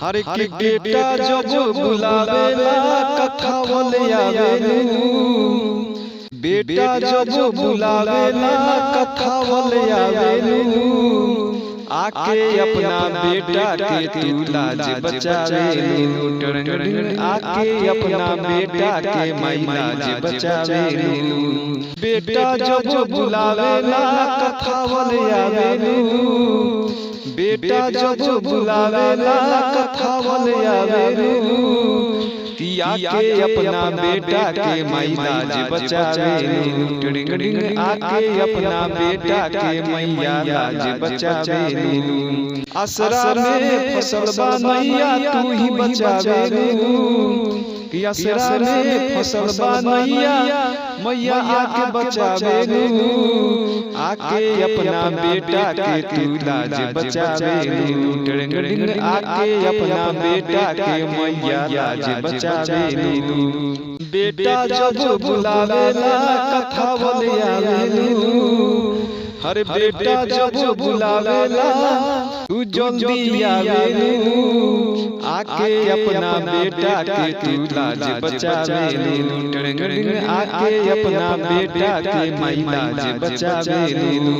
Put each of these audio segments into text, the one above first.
हर के बेटा जब बुलावेला कथा बोले आवेलू, बेटा जब बुलावेला कथा बोले आवेलू, आके अपना बेटा के तू लाज बचावेलू, आके अपना बेटा के माई लाज बचावेलू। बेटा जब बुलावेला कथा बोले आवेलू, बेटा जब बुलावेला कथा बोले आवेलू, आके अपना बेटा के माई लाज बचावेलू, आके अपना बेटा के मैया लाज बचावेलू। असरा में फसल बनैया तू ही बचावेलू, असरा में फसल बनैया मैया आके बचावेलू, आके अपना बेटा के तू लाज बचावेलू, आके अपना बेटा के मैया लाज बचावेलू। बेटा जब बुलावेला कथा बोले आवेलू, हर बेटा जब बुलावेला तू जल्दी आवेलू, आके अपना बेटा के तू लाज बचावेलू, आके अपना बेटा के माई लाज बचावेलू।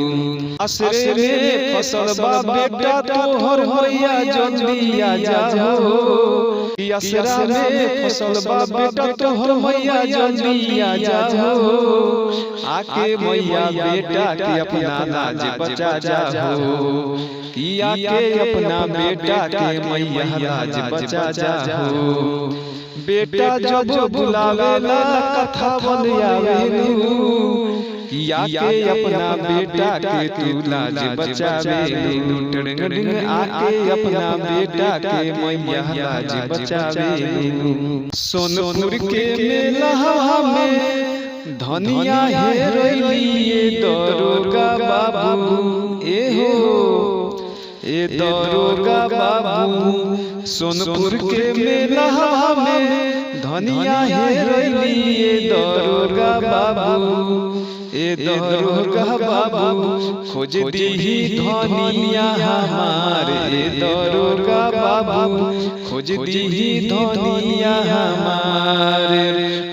असरे में फसल बा बेटा तोहर मैया जल्दी आ जाओ, असरा में फसल बा बेटा तोहर मैया जल्दी आ जाओ, आके मैया बेटा के अपना लाज बचा जाओ, आके अपना बेटा के मैया लाज बचा जाओ। बेटा जब बुलावेला कथा बोले आवेलू, आके अपना बेटा के तू लाज बचावेलू, आके अपना बेटा के मैया लाज बचावेलू। सोनपुर के मेला में धनिया हेरैलिए दरोगा बाबू, ए दरोगा बाबू। सोनपुर के मेला में धनिया हेरैलिए दरोगा बाबू, ए दरोगा बाबू। खोज दीही धनिया हमारे दरोगा बाबू, खोज दीही धनिया हमारे।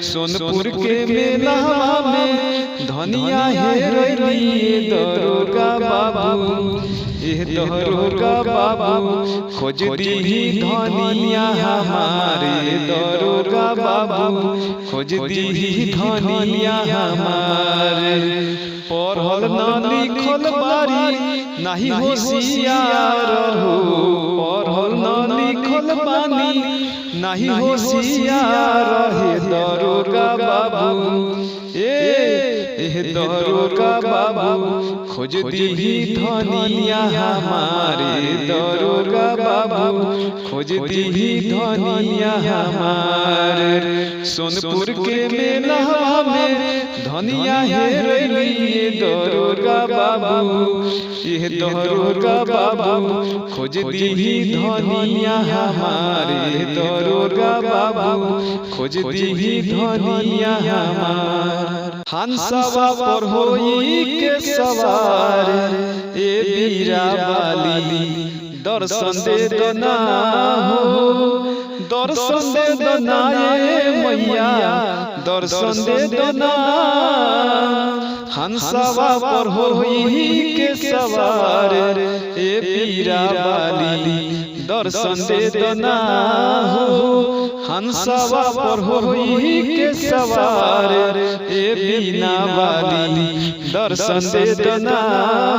सोनपुर के मेला में धनिया हेरैलिए दरोगा बाबू, ए दरोगा बाबू। खोज दीही धनिया हमारे दरोगा बाबू, खोज दीही धनिया हमारे। पढ़ल ना लिखल बारी नाही होशियार हो, पढ़ल ना लिखल बानी नाही होशियार हे दरोगा बाबू, ए दरोगा बाबू। खोज दीही धनिया हमारे दरोगा बाबू, खोज दीही धनिया हमारे। सोनपुर के मेला में धनिया हेरैलिए दरोगा बाबू, ए दरोगा बाबू। खोज दीही धनिया हमारे दरोगा बाबू, खोज दीही धनिया हमारे। हंसवा पर होई के सवार ए बीरा वाली, दर्शन दे दना हो, दर्शन दे दना ए मैया, दर्शन दे दना। हंसवा पर होई के सवार ए बीरा वाली, दर्शन दे दना हो, हंसवा पर होई के सवार ए बीना वाली, दर्शन दे दना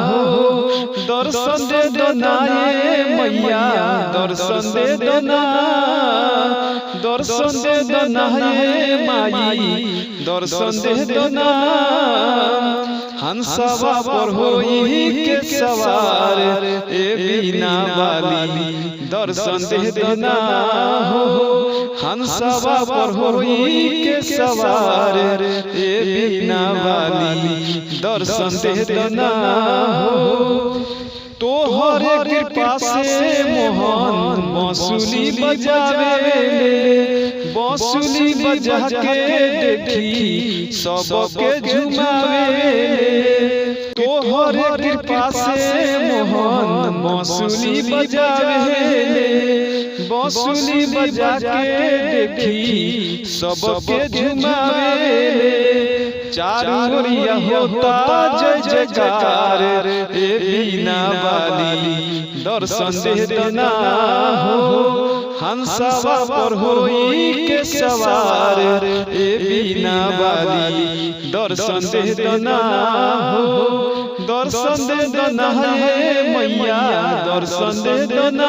हो, दर्शन दे दना ए मैया, दर्शन दे दना, दर्शन दे दना ए माई, दर्शन दे दना। हंसवा पर होई के सवार ए बीना वाली, दर्शन दे दना हो, हंसवा पर होई के सवार ए बीना वाली, दर्शन दे दना हो। तोहर कृपा से मोहन बांसुरी बजावेले, बांसुरी बजा के देखी सबके झुमावेले। तोहरे कृपा से मोहन बांसुरी बजावेले बांसुरी बजा के देखी सबके झुमावेले चारों ओरिया होता जय जयकार ए बीना वाली दर्शन दे देना हो हंसवा पर होई के सवार ए बीना वाली दर्शन दे देना हो दर्शन दे देना है मैया दर्शन दे देना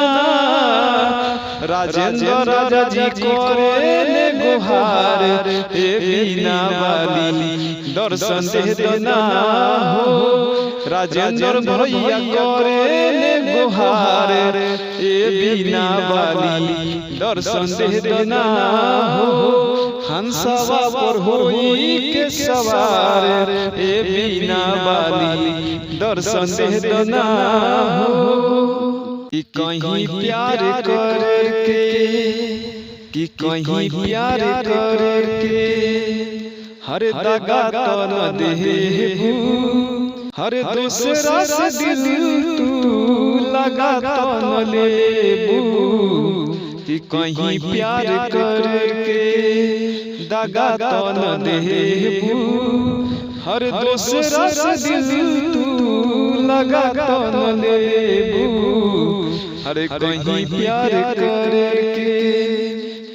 राजेंद्र राजा जी करे गुहार ए बीना वाली दर्शन दे देना हो राजेंद्र भैया करे गुहार ए बीना वाली दर्शन दे देना हो हंसवा पर होई के सवार ए बीना वाली दर्शन दे देना हो कि कहीं प्यार करके कि कहीं प्यार करके हर दगा तो न देबू हर दूसरा से दिल तू लगा तो न लेबू कि कहीं प्यार करके दगा तो न देबू हर दूसरा से दिल तू लगा तो न लेबू अरे कहीं प्यार करके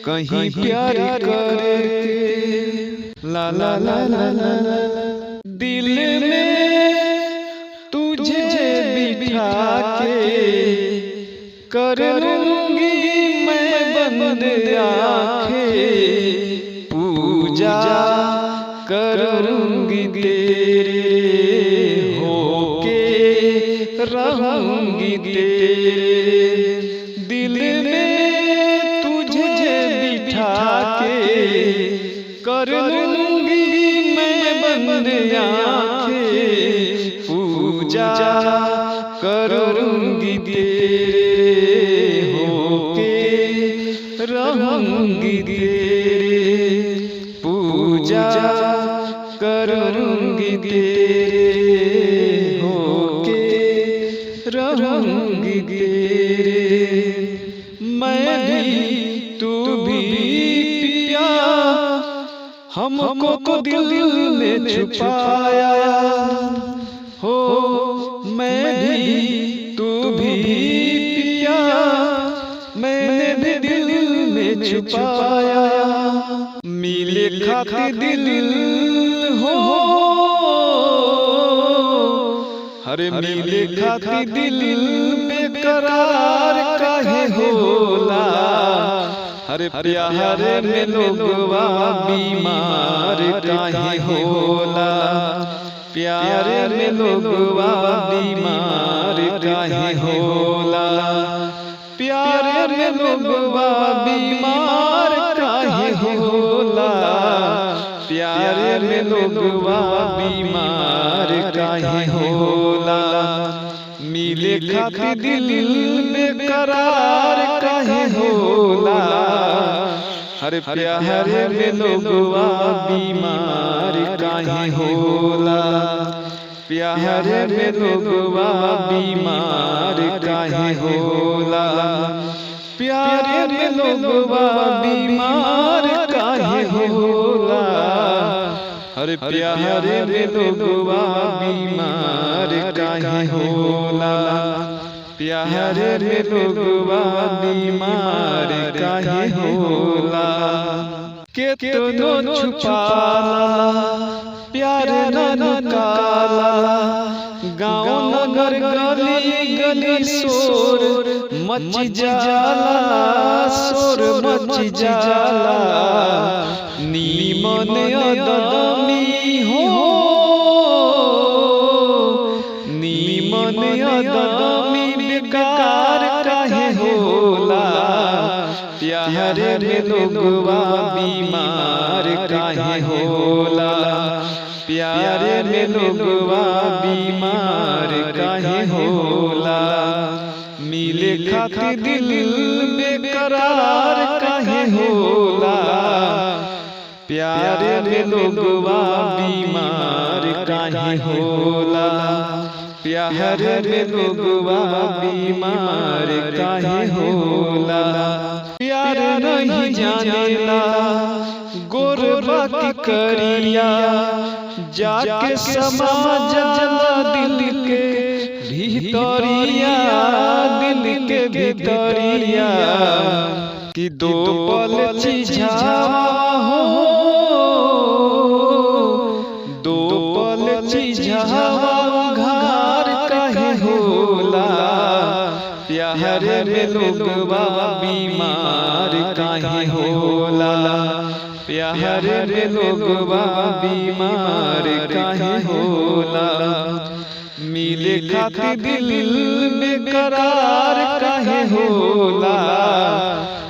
कहीं प्यार करके ला ला ला ला ला दिल में तुझे बिठा के कर लूंगी मैं बंद आंखें पूजा करूंगी तेरे होके रहूंगी तेरे दिल में तुझे बिठा के कर लूंगी मैं बंद आंखें पूजा करूंगी तेरे होके रहूंगी तेरे पूजा करूंगी तेरे होके रहूंगी तेरे मैं भी तू भी पिया हमको को दिल में छुपाया हो मैं भी तू भी पिया मैंने भी दिल में छुपाया मिले खातिर दिल हो हरे मिले खातिर दिल बेकरार काहे होला हरे प्यार में लोगवा बीमार काहे होला प्यार में लोगवा बीमार काहे होला प्यार में लोगवा बीमार काहे होला प्यार में लोगवा बीमार काहे होला मिले खातिर दिल बेकरार काहे होला हर प्यार में लोगवा बीमार काहे होला प्यार में लोगवा बीमार काहे होला प्यार में लोगवा बीमार काहे होला हर प्यार में लोगवा बीमार काहे होला प्यार में लोगवा बीमार काहे होला केतनो छुपाला प्यार न काला गाँव नगर गली गली शोर मच जाला शोर मच जाला नीमन अदमी हो नीमन अदमी बेकार काहे होला प्यार में लोगवा बीमार काहे होला प्यार में लोगवा बीमार काहे होला मिले खातिर दिल बेकरार काहे होला प्यार प्यारे में लोगवा बीमार काहे होला, प्यार में लोगवा बीमार काहे होला। प्यार नहीं जानेला गोरबा की करिया, जाके समा जाला दिल के भीतरिया, दिल के भीतरिया। कि दो पल चिझावा हो, दो पल चिझावा घर काहे होला, प्यार में लोगवा बीमार काहे होला, प्यार में लोगवा बीमार काहे होला। मिले खातिर दिल में करार काहे होला,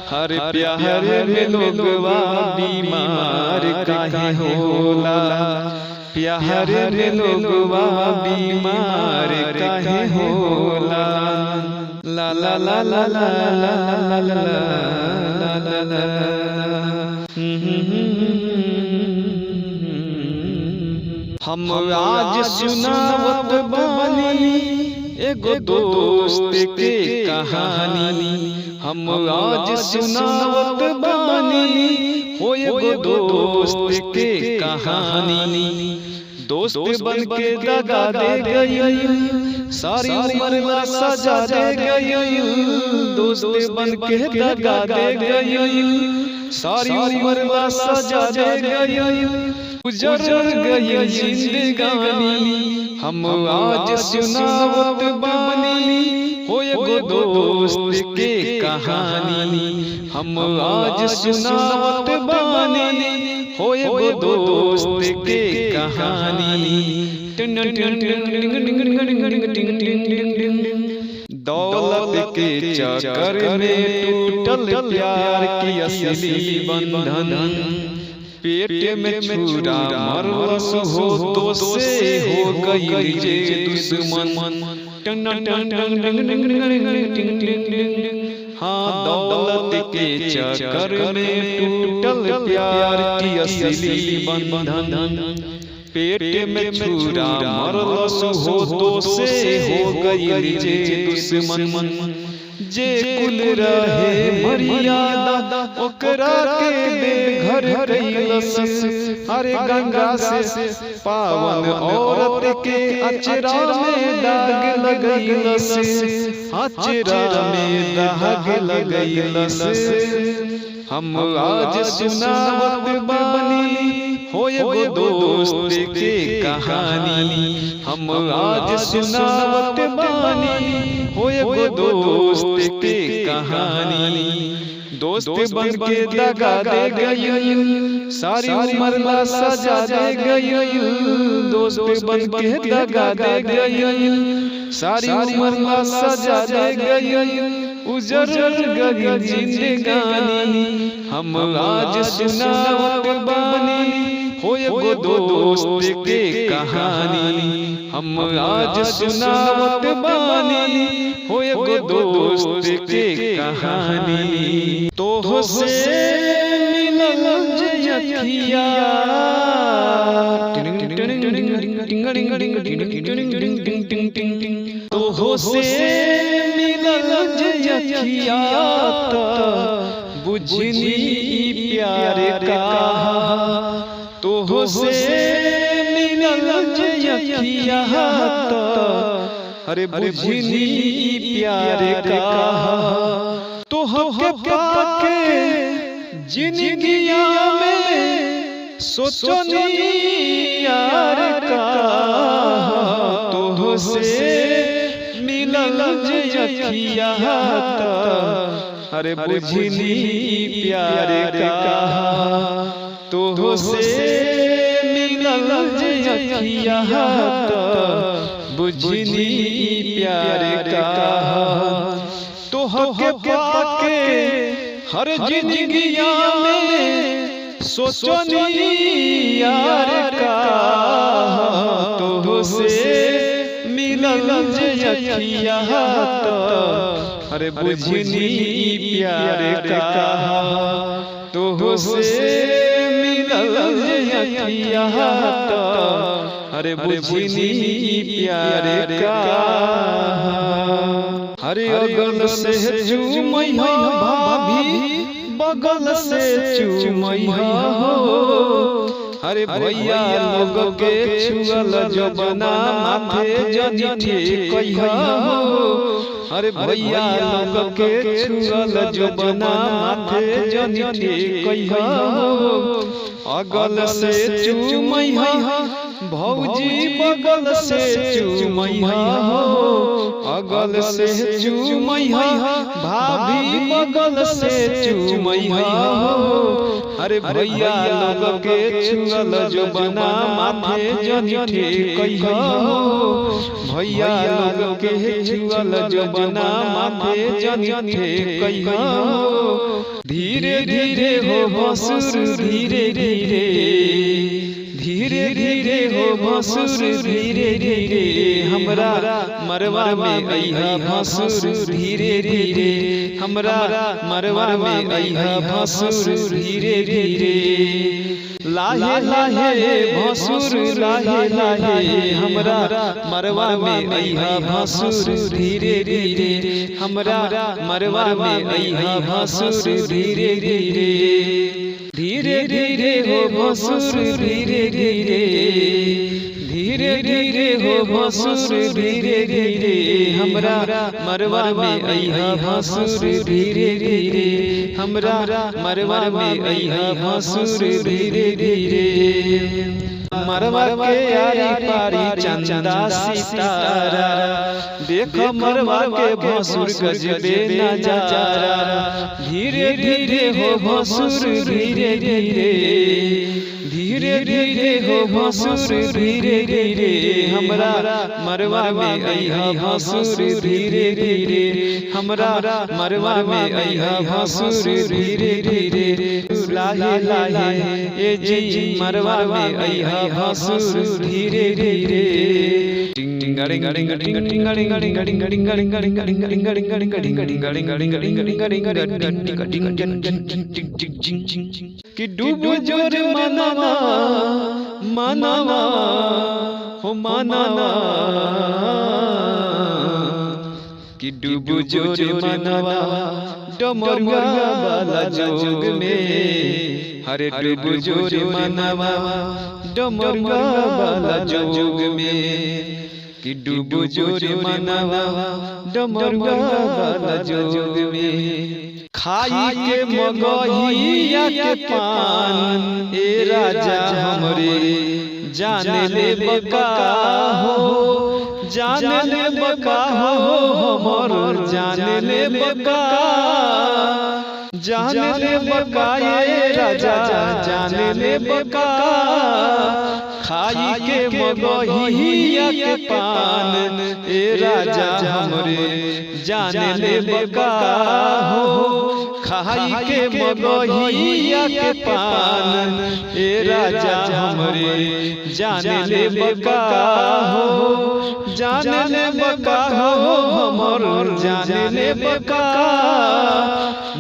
हर प्यार में लोगवा बीमार काहे होला, प्यार में लोगवा बीमार काहे होला। ला ला ला ला ला ला ला ला ला। हम आज सुनावत बानी एगो दोस्त के कहानी, हम आज सुनावत बानी हो एगो दोस्त के कहानी। दोस्त बन के दगा दे गई, सारी उम्र ला सजा दे गई। दोस्त बन के दगा दे गई, सारी उम्र ला सजा दे गई। गुजर गई जिंदगानी, हम आज सुनावत बानी हो एगो दोस्त के कहानी। हम आज सुनावत बानी हो एगो दोस्त के कहानी। दौलत के चक्कर में टूटल प्यार की असली बंधन, पेट में छुरा मरलस हो तो से हो गई जे दुश्मन। हाँ दौलत के चक्कर में टूटल प्यार की असली बंधन, पेट में छुरा मरलस हो तो से हो गई जे दुश्मन। जे कुल रहे मर्यादा ओकरा के बेघर कैलस, अरे गंगा से पावन औरत के अचरा में दाग लगैलस, अचरा में दाग लगैलस। हम आज सुनावत बानी हो एगो दोस्त के कहानी, हम आज सुनावत बानी हो एगो दोस्त के कहानी। दोस्त बन के दगा दे गई, सारी उम्र ला सजा दे गई। दोस्त बन के दगा दे गई, सारी उम्र ला सजा दे गई। उजर गई जिंदगानी, हम आज सुनावत बानी हो एगो दोस्त के कहानी। हम आज सुनावत बानी हो एगो दोस्त के कहानी। तोह से मिलल जखिया, तोह से मिलल जखिया बुझनी प्यार का, तोह से मिलल जखिया अरे बुझनी प्यार का। तोह के पाके जिंदगिया में सोचनी यार का, तोह से मिलल जखिया अरे बुझनी प्यार का। तोह से मिलल जखिया बुझनी प्यार का। तोह के पाके हर जिंदगिया में सोचनी यार का, तोह से मिलल जखिया अरे बुझनी प्यार का। तोह से मिलल अखिया अरे बुझनी प्यार का अरे अगल से चूमैया भाभी बगल से चूमैया हो अरे भैया लोग के छुअल जबना माथे जनिठे कहिया हो अरे भैया लोग के छुअल जबना माथे जनिठे कहिया हो अगल से चूमैया भौजी बगल से चूमैया हो अगल से चूमैया भाभी बगल से चूमैया हो अरे भैया लोग के छुअल जबना माथे जनिठे कहिया हो भैया लोग के छुअल जबना माथे जनिठे कहिया हो धीरे धीरे हो भसुर धीरे धीरे धीरे धीरे हो भसुर धीरे धीरे हमरा मरवा में अइहा भसुर धीरे धीरे हमरा मरवा में अइहा भसुर धीरे धीरे लाहे लाहे भसुर लाहे लाहे हमरा मरवा में अइहा भसुर धीरे धीरे हमरा मरवा में अइहा भसुर धीरे धीरे धीरे धीरे हो भसुर धीरे धीरे धीरे धीरे हो भसुर धीरे धीरे हमरा मरवा में अइहा भसुर धीरे धीरे हमरा मरवा में अइहा भसुर धीरे धीरे मरवा के यारी पारी चंदा सितारा देख मरवा के भसुर गजबे नजारा धीरे धीरे हो भसुर धीरे धीरे धीरे धीरे हो भसुर धीरे धीरे हमरा मरवा में अइहा भसुर धीरे धीरे हमरा मरवा में अइहा भसुर धीरे धीरे लाहे लाहे ए जी मरवा में अइहा भसुर धीरे धीरे कि डूबो जोर मनवा मनवा हो मनवा कि डूबो जोर मनवा डमरुआ वाला जोग में हरे डूबो जोर मनवा डमरुआ वाला जोग में कि डूबो जोर मनवा डमरुआ वाला जोग में खाई के मगहिया के पान ए राजा हमरे जाने ले बका हो जाने ले बका हो हमर जाने ले बका जाने ले बका ए राजा जाने ले बका खाई के मगहिया के पान ए राजा हमरे जाने ले बका हो खाई के मगहिया के पान ए राजा हमरे जाने ले बका हो जाने ले बका हो हमर जाने ले बका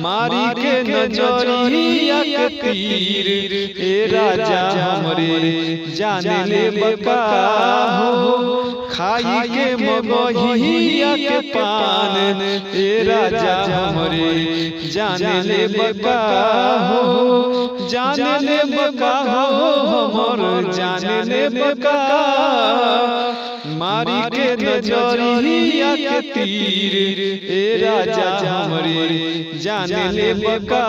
मारी के नजरिया के तीर ए राजा हमरे जाने ले बका हो खाई के मगहिया के पान ए राजा हमरे जाने ले बका हो जाने ले बका हो हमर जाने ले बका मारी के नजरिया के तीर ए राजा हमरे जाने ले बका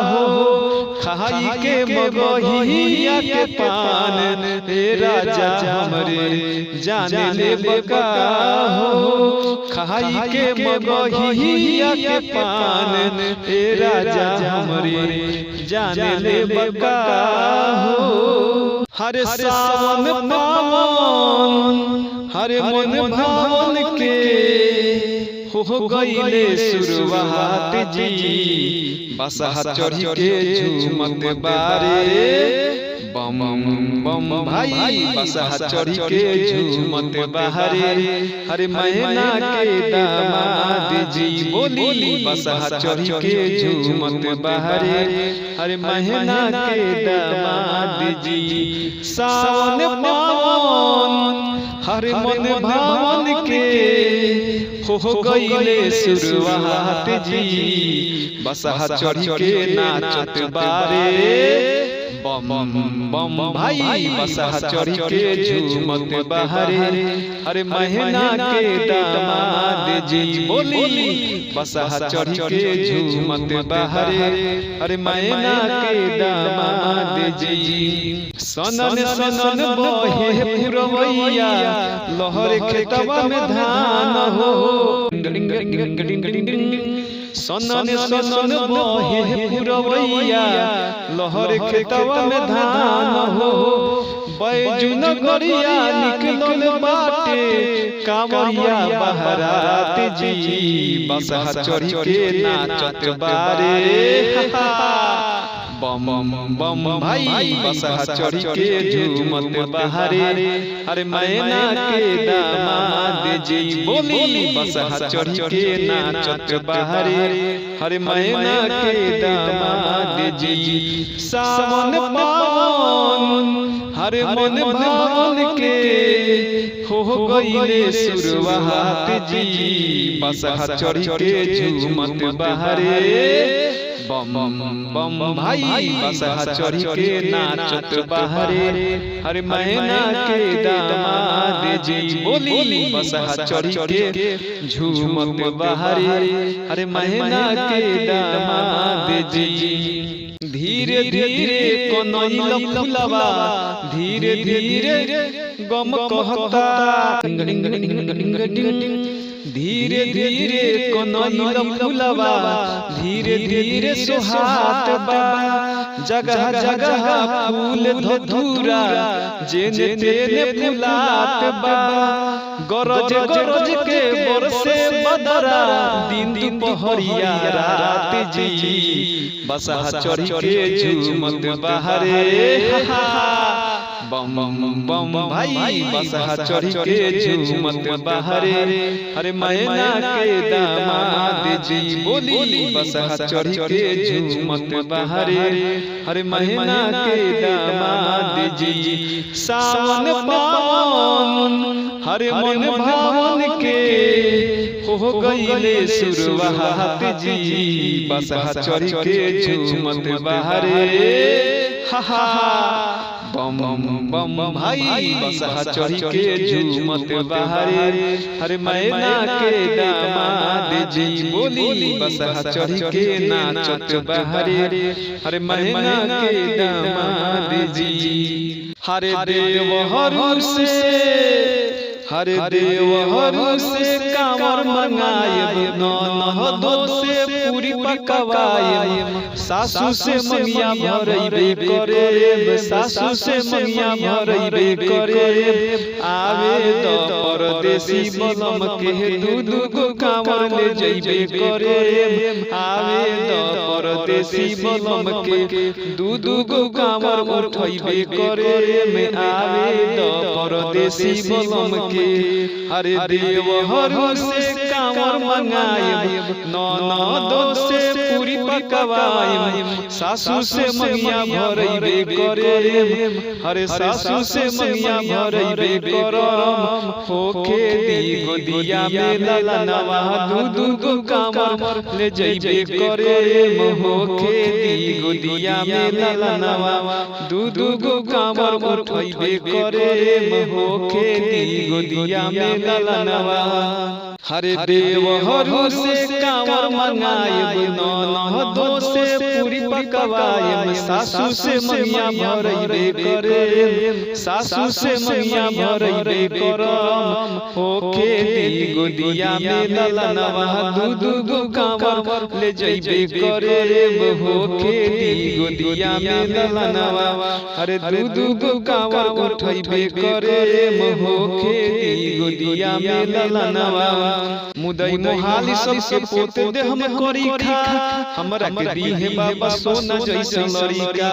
हो खाई के मगहिया के पान ए राजा हमरे जाने ले बका हो खाई के मगहिया के पान ए राजा हमरे जाने ले बका हो हर सावन पावन हर मन भावन के हो गईले शुरुआत जी बसहा चढ़ी के झूमत बारे बम बम भाई बसहा चढ़ी के झूमत बहारे हरे मैना के दामाद जी बोली बसहा चढ़ी के झूमत बहारे हरे मैना के दामाद जी सावन पावन हरे मन भावन के हो गईले शुरुआत जी बसहा चढ़ी के नाचत बारे बम बम भाई बसहा चढ़ी के झूमत बहारे हरे मैना के दामाद जी बोली बसहा चढ़ी के झूमत बहारे हरे मैना के दामाद जी सनन सनन बहे पुरवैया लहर खेतवा में धान हो सनन सनन बहे पुरवैया लहर खेतवा में धान हो बैजुन गरिया निकलल बाटे कांवरिया बहरात जी बसहा चढ़ी के नाचत बारे बम बम भाई बसहा चढ़ी के झूमत बहारे हरे मैना के दामाद जी बोली बसहा चढ़ी के नाचत बहारे हरे मैना के दामाद जी सावन पावन हरे मन भावन के हो गईले शुरुआत जी बसहा चढ़ी के झूमत बहारे बम बम भाई बसहा चढ़ी के नाचत बहारे हरे मैना के दामाद जी बोली बसहा चढ़ी के झूमत बहारे हरे मैना के दामाद जी धीरे धीरे कनैल फुलवा धीरे धीरे गम कहता धीरे धीरे कनैल फुलवा धीरे धीरे सोहात बा जगह जगह फूल धतूरा जेने तेने फुलात बा गरज गरज के बरसे बदरा दिन दुपहरिया रात जी बसहा चढ़ी के झूमत बहारे बम बम भाई बसहा चढ़ी के झूमत बहारे हरे मैना के दामाद जी बोली बसहा चढ़ी के झूमत बहारे हरे मैना के दामाद जी सावन पावन हरे मन भावन के हो गईले शुरुआत जी बसहा चढ़ी के झूमत बहारे हा हा बम बम भाई बसहा चढ़ी के झूमत बहारे हरे मैना के दामाद जी बोली बसहा चढ़ी के नाचत बहारे हरे मैना के दामाद जी हरे देव हरू से कांवर मंगायब नौन दो से पूरी पकवायब सासू से मंगिया भरइबे करे सासू से मंगिया भरइबे करे आवे तो परदेसी बलम के दूध गो कांवर ले जइबे करे आवे तो परदेसी बलम के दूध गो कांवर उठइबे करे में आवे तो परदेसी बलम के हरे देव हरू से कांवर मंगायब नौन से पूरी पकवायब सासू से मंगिया भरइबे करे हरे सासू से मंगिया भरइबे करम होके दी गोदिया में ललनवा दूध गो कांवर ले जइबे करे होके दी गोदिया में ललनवा दूध गो कांवर उठइबे करे होके दी गोदिया में ललनवा हरे देव हरू से कांवर मंगायब नौन दो से पूरी पकवायब सासू से मंगिया भरइबे करे सासू से मंगिया भरइबे करम होके दी गोदिया में ललनवा दूध गो कांवर ले जइबे करे होके दी गोदिया में ललनवा हरे दूध गो कांवर उठइबे करे होके दी गोदिया में ललनवा मुदई मोहाली सबके पोते दे हम करी खा हमरा के दी है बाबा सोना जैसा लड़का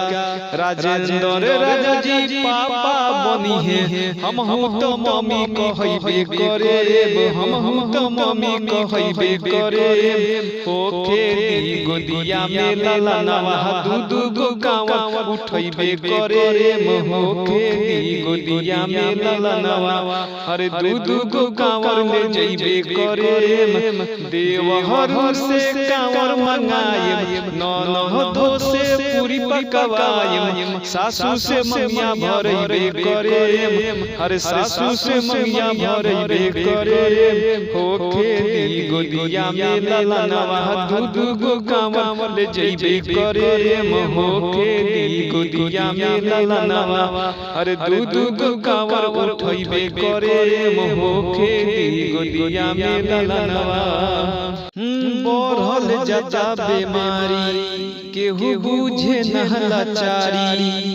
राजेंद्र राजा जी पापा बनी है हम तो मम्मी कहबे करे हम तो मम्मी कहबे करे होके दी गोदिया में लाला नवा दूध गो गावा उठैबे करे होके दी गोदिया में लाला नवा अरे दूध गो कांवर ले जइबे करे देवहर से कांवर मंगाए ननदो से पूरी पकवाए सासू से मंगिया भरइबे करे अरे सासू से मंगिया भरइबे करे होके दी गोदिया में लाला नवा दूध गो कांवर ले जइबे करे होके दी गोदिया में लाला नवा अरे दूध गो कांवर उठइबे करे होके दी गोदिया में लाला नवा बढ़ल जाता बीमारी केहू बुझे न लाचारी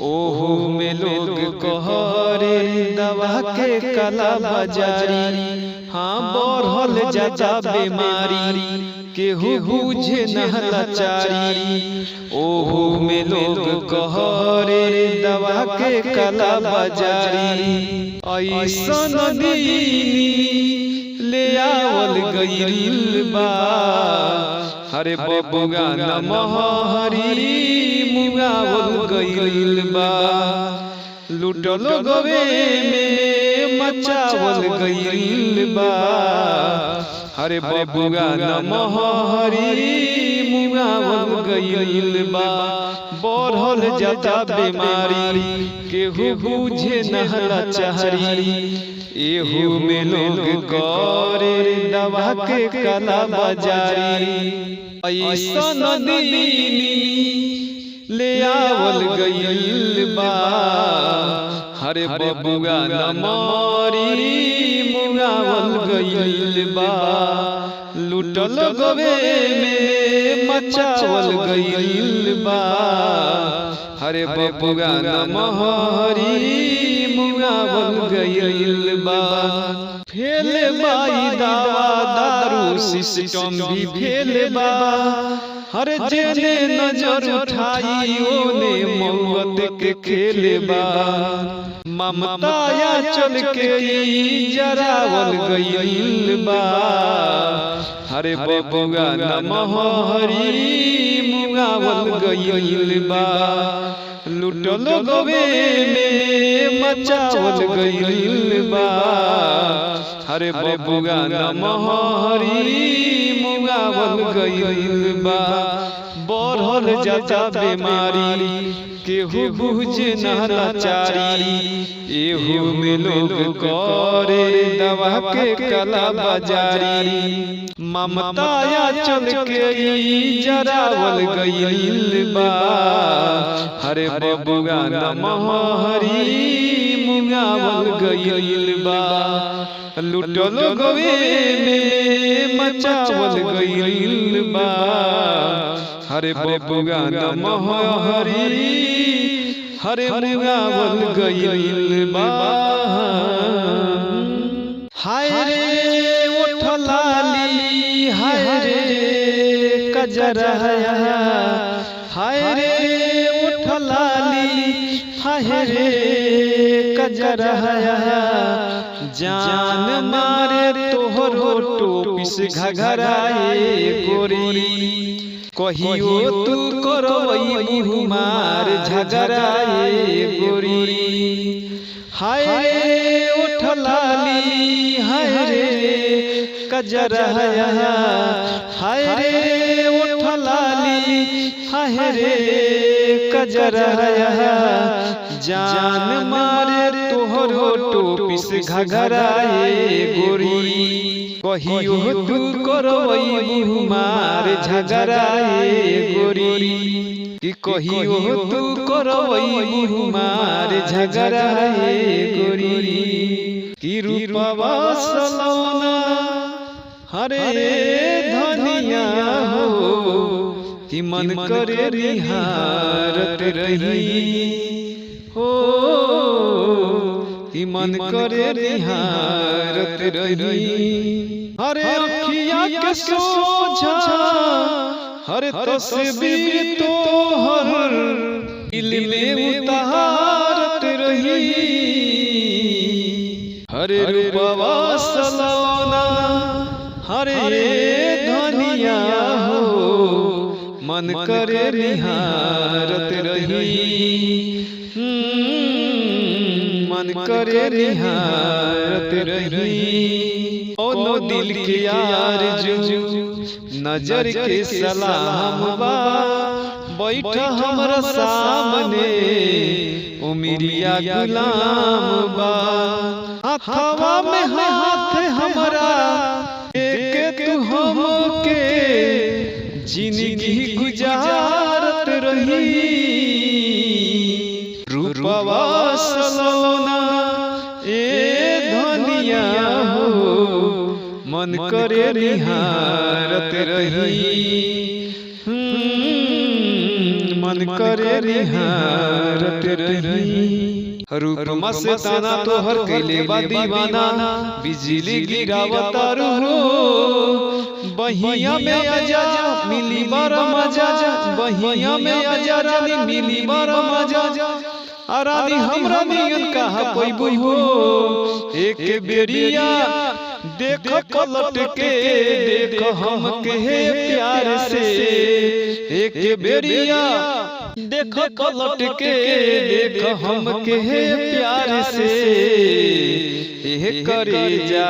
ओहो में लोग कहरे दवा के काला बाजारी हाँ बढ़ल जाता बीमारी केहू बुझे न लाचारी ओहो में लोग कहरे दवा के काला बाजारी ऐसन ले आवल गइल बा हरे बबुगा नमहरी मुगावल गइल बा लुटल गवे में मचावल गइल बा हरे बबुगा नमहरी मुगावल गइल बा बढ़ल जाता बीमारी केहू बुझे न लाचारी एहू में लोग करे दवा के काला बाजारी ऐसन ले आवल गइल बा हरे बबुगा नमहरी मुगावल गइल बा लुटल गवे में मचावल गइल बा हरे बबुगा नमहरी मुगावल गइल बा फेल बाई दावा दारू सिस्टम भी फेल बा हर जेने नजर उठाई ओने मौत के खेल बा ममताया चल के जरावल गइल बा हरे बबुगा नमहरी मुगावल गइल बा लुटल गवे में मचावल गइल बा हरे बबुगा नमहरी मुगावल गइल बा बढ़ल जाता बीमारी केहू बुझे न लाचारी एहू में लोग करे दवा के काला बाजारी ममताया चल के जरावल गइल बा हरे बबुगा नमहरी मुगावल गइल बा लुटल गवे में मचावल गइल बा हरे बबुगा नमहरी हरे मुगावल गइल बा हाय रे उठलाली हाय रे कजरा हाय रे उठलाली हाय रे कजरा जान मारे तोहरो टोपिस घघराए गोरी कहियो तू करवई हुमार झगराए गोरी हाय रे उठलाली हाय रे कजरा हाय रे उठलाली हाय रे कजरा जान मारे तोहरो टोपिस घघराए गोरी कहियो तू करवई हुमार झगराए गोरी कि कहियो तू करवई हुमार झगराए गोरी कि रूपवा सलोना हरे धनिया हो कि मन करे निहारत रही हो कि मन करे निहारत रही। हरे अखिया के सोझा हर तस्वीर तो हर दिल में उतारत रही। हरे रूपवा सलोना हरे धनिया हो मन करे निहारत रही। मन करे निहारत रही। ओनो दिल के यार जो नजर के सलाम बा बैठा हमरा सामने उमिरिया गुलाम बा। हाथवा में हाथ हमरा एक तू हमके जिंदगी गुजारत रही। रूपवा सलोना ए धनिया हो मन करे निहारत रही। मन करे निहारत रही। रूप मस्ताना तोहर कैले बा दीवाना बिजली गिरावतारू हो। बहिया में आजा मिली बड़ा मजा। बहिया में आजा रानी मिली बड़ा मजा। रानी हमरा नियन कहा पैबू हो। एक बेरिया देख पलट के देख हमके प्यार से। एक बेरिया देख पलट के देख हमके प्यार से। एह करे जा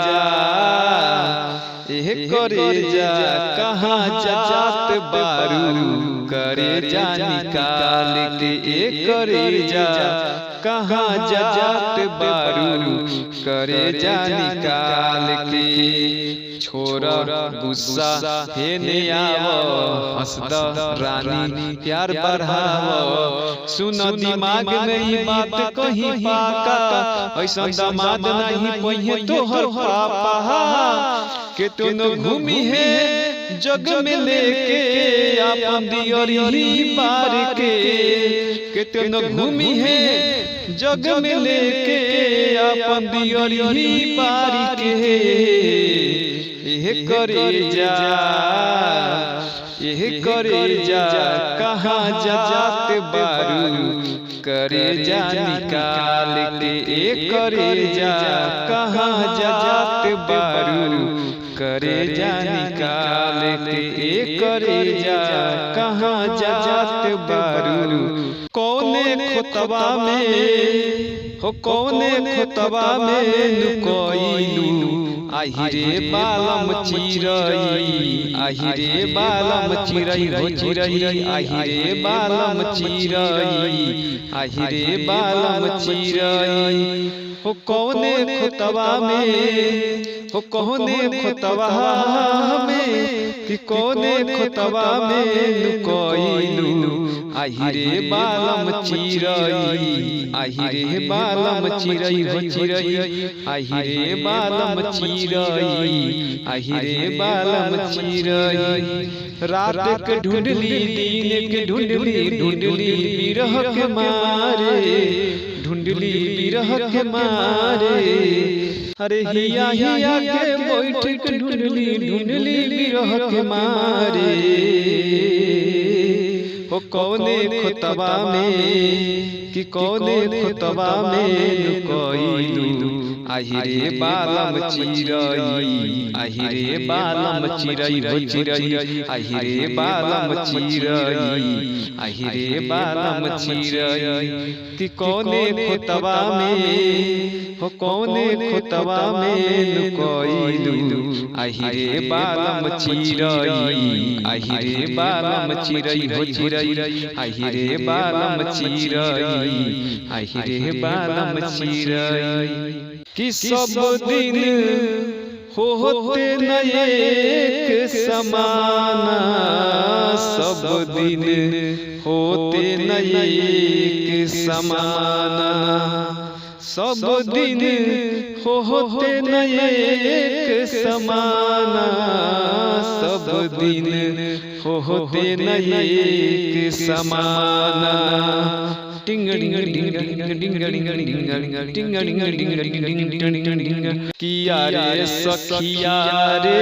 कहाँ जात बारू करे जा निकाल के। करे जा कहाँ जात बारू करे जा निकाल के। छोरा गुस्सा हेने आवो हंसद रानी प्यार बढ़ावो। सुन दिमाग में ही बात कहीं पाका ऐसा दामाद नहीं पहिए तोहर पापा। के तो न घूमी है जग में लेके अपन दियरी पार के तो न घूमी है जग में लेके अपन दियरी पार के। एह करे जा कहाँ जात बारू करे जा निकाल के। करे जा कहाँ जात बारू करे जा निकाल के। करे जा कहाँ जात बारू। कौने खोतबा में हो कौने खोतबा में लुकोइलू। आहिरे बालम चिरई आहिरे बालम चिरई हो चिरई। आहिरे बालम चिरई आहिरे बालम चिरई। हो कौने खोतबा में हो कौने खोतबा में कि कौने खोतबा में लुकोइलू। आहिरे बालम चिरई आहिरे बालम चिरई हो चिरई। आहिरे बालम चिरई आहिरे बालम चिरई। रात के ढूंढली दिन के ढूंढली ढूंढली बिरह के मारे। ढूंढली बिरह के मारे। अरे हिया के बैठ के ढूंढली ढूंढली बिरह के मारे। हो कौने खोतबा में कि कौने खोतबा में लुकोइलू। आहिरे बालम चिरई आहिरे बालम चिरई हो चिरई। आहिरे बालम चिरई आहिरे बालम चिरई। कि कौने खोतबा में हो कौने खोतबा में लुकोइलू। आहिरे बालम चिरई आहिरे बालम चिरई हो चिरई। आहिरे बालम चिरई आहिरे बालम चिरई। कि सब दिन होते न एक समाना। सब दिन होते न एक समाना। सब दिन होते न एक समाना। सब दिन होते न एक समाना। किया रे सखिया रे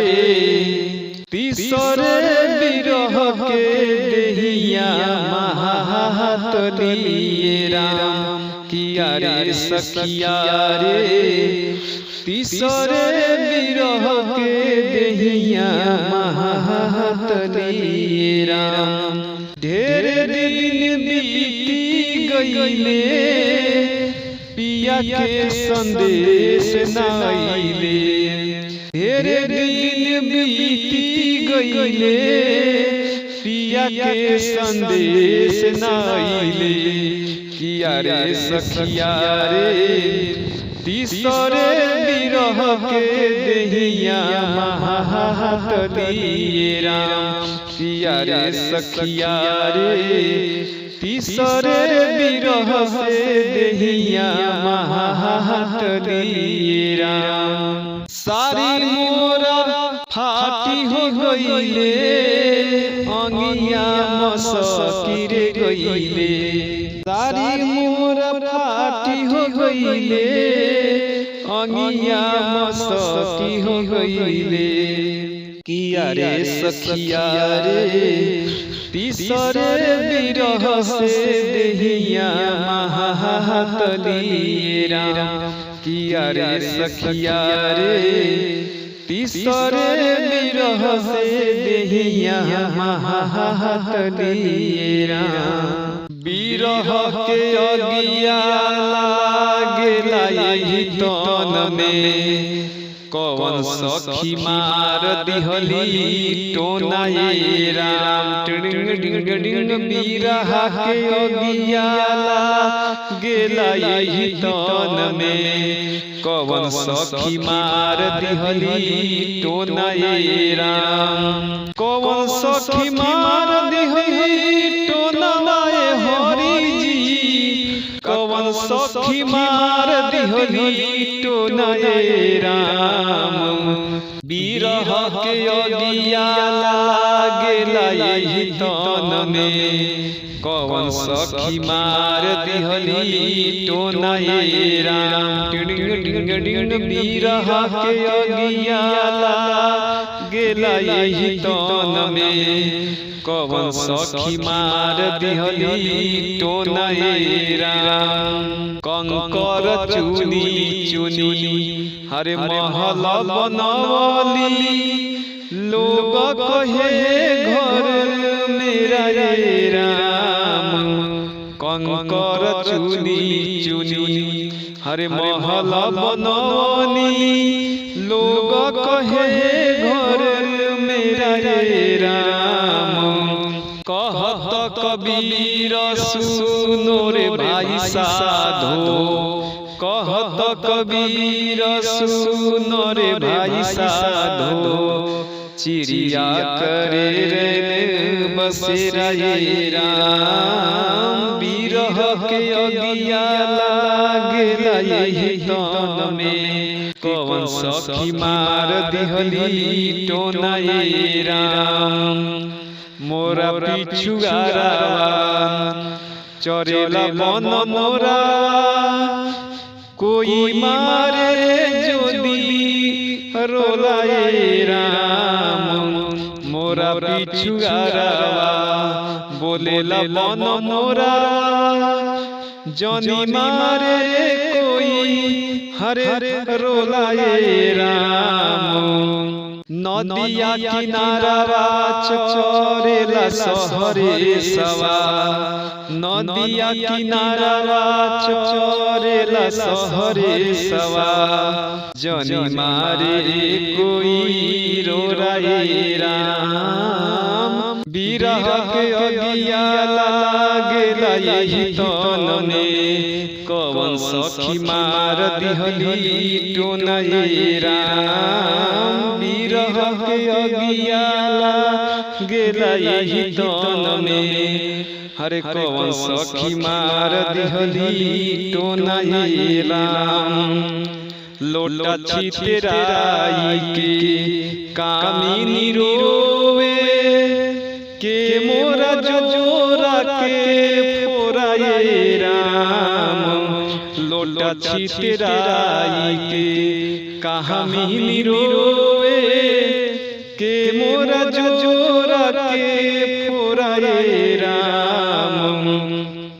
तीसरे बिरह के देहिया महातलिए राम किया रे सखिया रे तीसरे बिरह के देहिया महातलिए राम ढेर दिन बीती गईले पिया के संदेश नाइले ढेर दिन बीती गईले पिया के संदेश नाइले किया रे सखिया रे तीसरे बिरह के देहिया महातलिए राम किया रे सखिया रे तीसरे बिरह से देहिया महातलिए राम सारी मोरा फाटी हो गईले अंगिया मसकिरे गईले सारी मोरा फाटी हो गईले अंगिया मसकी हो गईले किया रे सखिया रे तीसरे बिरह से देहिया महातलिए राम किया रे सखिया रे तीसरे बिरह से देहिया महातलिए राम बिरह के अगिया लागेला यही तन में कौन सखी मार दिहली टोनाए राम टिंग डिंग डिंग बिरह के अगिया लागेला यही तन में कौन सखी मार दिहली टोनाए राम कौन सखी मार दिहली टोनाए हरि जी कौन सखी मार दिहली टोनाए राम बिरह के अगिया लागेला यही तन में कौन सखी मार दिहली टोनाए राम टिंग डिंग डिंग बिरह के अगिया लागेला यही तन में कौन सखी मार दिहली टोनाए राम कंकर चुनी चुनी हरे महल बनवली लोग कहे घर मेरा रे राम कंकर चुनी चुनी हरे महल बनवली लोग कहे घर मेरा रे राम कहत कबीर सुनो रे भाई साधो कहत कबीर सुनो रे भाई साधो चिड़िया करे रे बसेरा ये राम बिरह के अगिया लागेला यही तन में कौन सखी मार दिहली टोनाए राम मोरा पिछुआरा चरेला बन मोरा कोई मारे जोदी रोलाए राम मोरा पिछुआरा बोलेला बन मोरा जनी मारे कोई हरे रोलाए राम नदिया किनारा चरेला सहरे सवा नदिया किनारा चरेला सहरे सवा जनी मारे कोई रोराए राम बिरह के अगिया लागेला यही तन में कौन सखी मार दिहली टोनाए राम बिरह के अगिया लागेला यही तन में हरे कौन सखी मार दिहली टोनाए राम लोटा छितराई के कामिनी रोवे के मोरा जोरा के फोराए राम लोटा छितराई के कहाँ मिहिनी रोए के मोरा जो